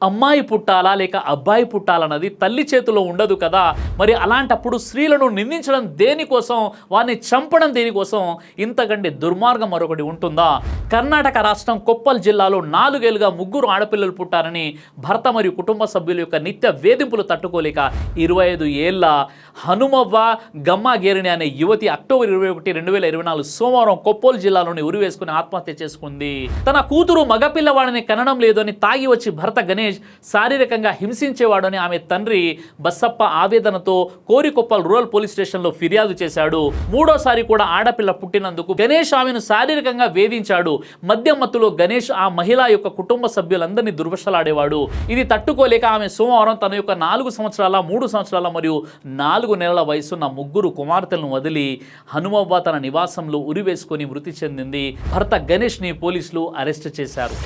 అమ్మాయి పుట్టాలా లేక అబ్బాయి పుట్టాలన్నది తల్లి చేతిలో ఉండదు కదా. మరి అలాంటప్పుడు స్త్రీలను నిందించడం దేనికోసం, వారిని చంపడం దేనికోసం? ఇంతకంటే దుర్మార్గం మరొకటి ఉంటుందా? కర్ణాటక రాష్ట్రం కొప్పల్ జిల్లాలో 4 ఏళ్లుగా 3 ఆడపిల్లలు పుట్టారని భర్త మరియు కుటుంబ సభ్యుల యొక్క నిత్య వేధింపులు తట్టుకోలేక 25 ఏళ్ల హనుమవ్వ గమ్మగేరిని అనే యువతి అక్టోబర్ 21, 2024 సోమవారం కొప్పల్ జిల్లాలోని ఉరివేసుకుని ఆత్మహత్య చేసుకుంది. తన కూతురు మగపిల్లవాడిని కనడం లేదు అని తాగి వచ్చి భర్త గణేష్ శారీరకంగా హింసించేవాడని ఆమె తండ్రి బసప్ప ఆవేదనతో కోరికొప్పల్ రూరల్ పోలీస్ స్టేషన్లో ఫిర్యాదు చేశాడు. మూడోసారి కూడా ఆడపిల్ల పుట్టినందుకు గణేష్ ఆమెను శారీరకంగా వేధించాడు. మద్యం మత్తులో గణేష్ ఆ మహిళ యొక్క కుటుంబ సభ్యులందరినీ దుర్భషలాడేవాడు. ఇది తట్టుకోలేక ఆమె సోమవారం తన యొక్క 4 సంవత్సరాల, 3 సంవత్సరాల మరియు 4 నెలల వయసున్న 3 కుమార్తెలను వదిలి హనుమవ్వ తన నివాసంలో ఉరివేసుకొని మృతి చెందింది. భర్త గణేష్ ని పోలీసులు అరెస్ట్ చేశారు.